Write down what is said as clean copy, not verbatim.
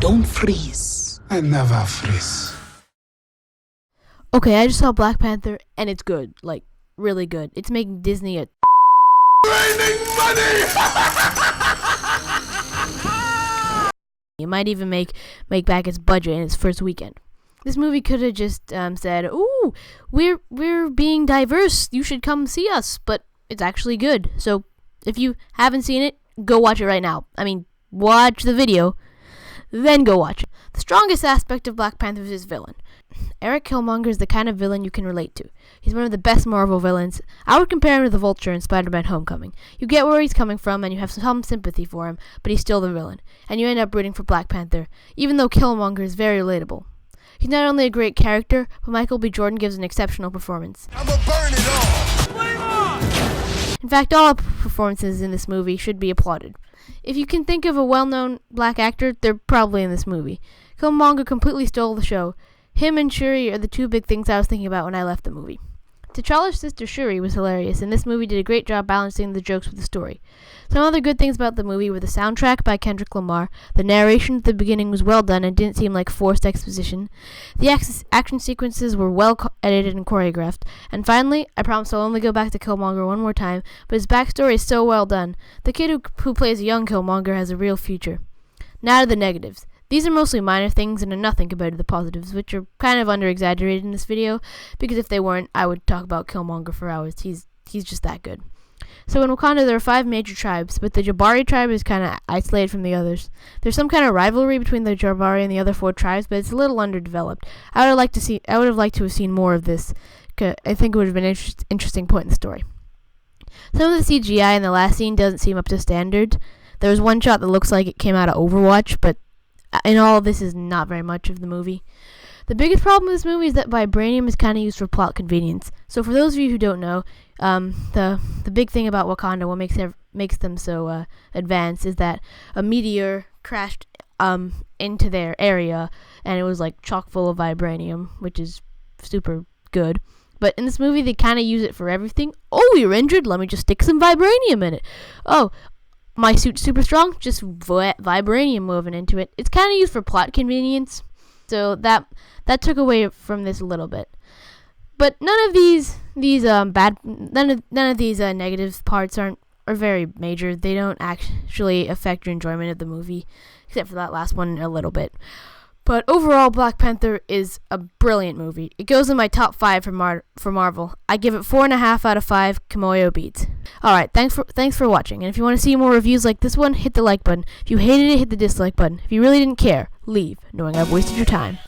Don't freeze. I never freeze. Okay, I just saw Black Panther, and it's good. Like, really good. It's making Disney a Raining money! It might even make back its budget in its first weekend. This movie could have just said, "Ooh, we're being diverse. You should come see us." But it's actually good. So if you haven't seen it, go watch it right now. I mean, watch the video, then go watch it. The strongest aspect of Black Panther is his villain. Eric Killmonger is the kind of villain you can relate to. He's one of the best Marvel villains. I would compare him to the Vulture in Spider-Man Homecoming. You get where he's coming from, and you have some sympathy for him, but he's still the villain, and you end up rooting for Black Panther, even though Killmonger is very relatable. He's not only a great character, but Michael B. Jordan gives an exceptional performance. I'ma burn it all! Flame on! In fact, all performances in this movie should be applauded. If you can think of a well-known black actor, they're probably in this movie. Killmonger completely stole the show. Him and Shuri are the two big things I was thinking about when I left the movie. T'Challa's sister Shuri was hilarious, and this movie did a great job balancing the jokes with the story. Some other good things about the movie were the soundtrack by Kendrick Lamar, the narration at the beginning was well done and didn't seem like forced exposition, the action sequences were well edited and choreographed, and finally, I promise I'll only go back to Killmonger one more time, but his backstory is so well done. The kid who plays a young Killmonger has a real future. Now to the negatives. These are mostly minor things and are nothing compared to the positives, which are kind of under-exaggerated in this video, because if they weren't, I would talk about Killmonger for hours. He's just that good. So in Wakanda, there are 5 major tribes, but the Jabari tribe is kind of isolated from the others. There's some kind of rivalry between the Jabari and the other 4 tribes, but it's a little underdeveloped. I would have liked to have seen more of this. I think it would have been an interesting point in the story. Some of the CGI in the last scene doesn't seem up to standard. There was one shot that looks like it came out of Overwatch, but in all of this is not very much of the movie. The biggest problem with this movie is that vibranium is kind of used for plot convenience. So for those of you who don't know, the big thing about Wakanda, what makes them so advanced, is that a meteor crashed into their area, and it was like chock full of vibranium, which is super good. But in this movie, they kind of use it for everything. Oh, you're injured? Let me just stick some vibranium in it. Oh, my suit's super strong, just vibranium moving into it. It's kind of used for plot convenience, so that took away from this a little bit. But none of these negative parts are very major. They don't actually affect your enjoyment of the movie, except for that last one a little bit. But overall, Black Panther is a brilliant movie. It goes in my top 5 for Marvel. I give it 4.5 out of 5 Kimoyo beats. Alright, thanks for watching. And if you want to see more reviews like this one, hit the like button. If you hated it, hit the dislike button. If you really didn't care, leave, knowing I've wasted your time.